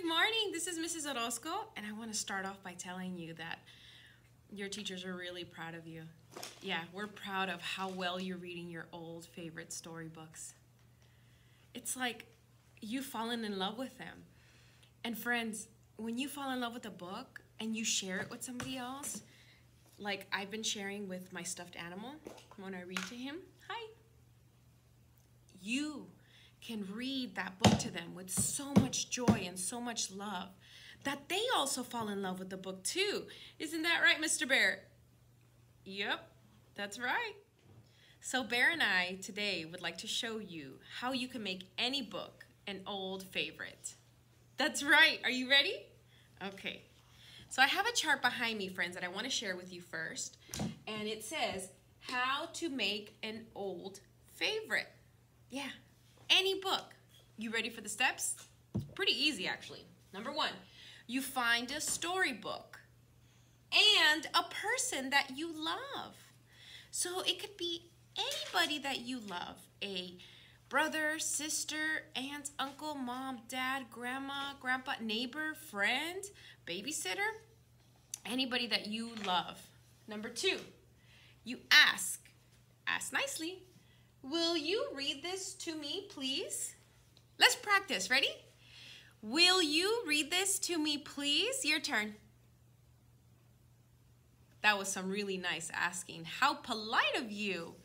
Good morning. This is Mrs. Orozco, and I want to start off by telling you that your teachers are really proud of you. Yeah, we're proud of how well you're reading your old favorite storybooks. It's like you've fallen in love with them. And friends, when you fall in love with a book and you share it with somebody else, like I've been sharing with my stuffed animal when I read to him, hi, you can read that book to them with so much joy and so much love that they also fall in love with the book too. Isn't that right, Mr. Bear? Yep, that's right. So Bear and I today would like to show you how you can make any book an old favorite. That's right. Are you ready? Okay. So I have a chart behind me, friends, that I want to share with you first. And it says how to make an old favorite. Yeah, any book. You ready for the steps? Pretty easy, actually. Number one, you find a storybook and a person that you love. So it could be anybody that you love, a brother, sister, aunt, uncle, mom, dad, grandma, grandpa, neighbor, friend, babysitter, anybody that you love. Number two, you ask nicely, will you read this to me, please? Let's practice. Ready? Will you read this to me, please? Your turn. That was some really nice asking. How polite of you.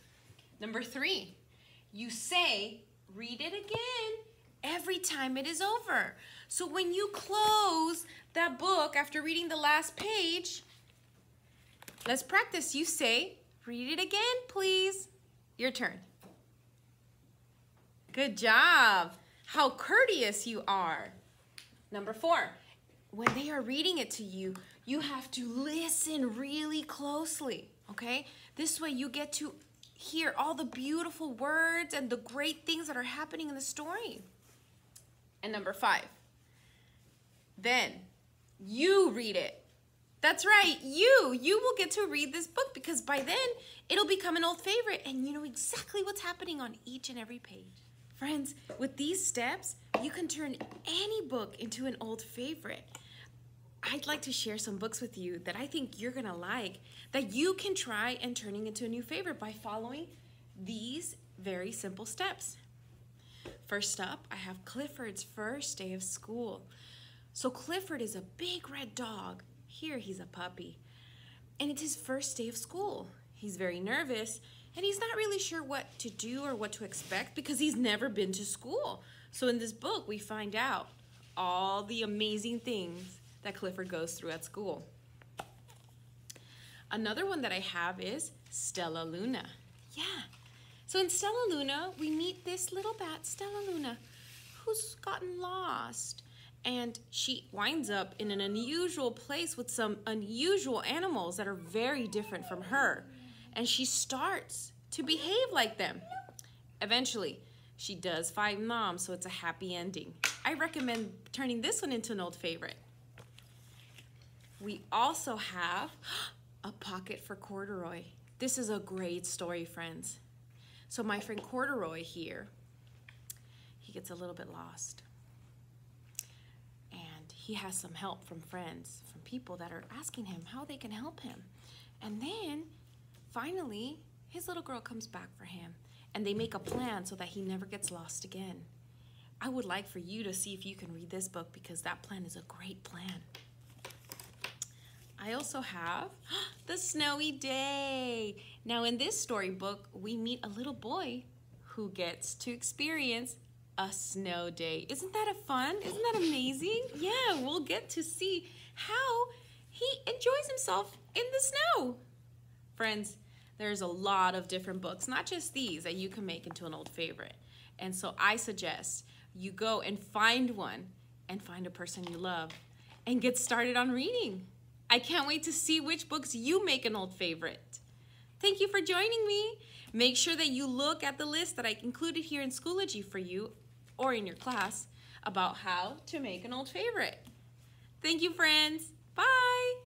Number three, you say, read it again every time it is over. So when you close that book after reading the last page, let's practice. You say, read it again, please. Your turn. Good job. How courteous you are. Number four, when they are reading it to you, you have to listen really closely, okay? This way you get to hear all the beautiful words and the great things that are happening in the story. And number five, then you read it. That's right, you will get to read this book because by then it'll become an old favorite and you know exactly what's happening on each and every page. Friends, with these steps, you can turn any book into an old favorite. I'd like to share some books with you that I think you're gonna like, that you can try and turning into a new favorite by following these very simple steps. First up, I have Clifford's First Day of School. So Clifford is a big red dog. Here he's a puppy. And it's his first day of school. He's very nervous and he's not really sure what to do or what to expect because he's never been to school. So in this book, we find out all the amazing things that Clifford goes through at school. Another one that I have is Stellaluna. Yeah. So in Stellaluna, we meet this little bat, Stellaluna, who's gotten lost. And she winds up in an unusual place with some unusual animals that are very different from her. And she starts to behave like them. Eventually, she does find mom, so it's a happy ending. I recommend turning this one into an old favorite. We also have A Pocket for Corduroy. This is a great story, friends. So my friend Corduroy here, he gets a little bit lost. And he has some help from friends, from people that are asking him how they can help him. And then, finally, his little girl comes back for him. And they make a plan so that he never gets lost again. I would like for you to see if you can read this book because that plan is a great plan. I also have The Snowy Day. Now in this storybook, we meet a little boy who gets to experience a snow day. Isn't that fun? Isn't that amazing? Yeah, we'll get to see how he enjoys himself in the snow. Friends, there's a lot of different books, not just these, that you can make into an old favorite. And so I suggest you go and find one and find a person you love and get started on reading. I can't wait to see which books you make an old favorite. Thank you for joining me. Make sure that you look at the list that I included here in Schoology for you or in your class about how to make an old favorite. Thank you, friends. Bye.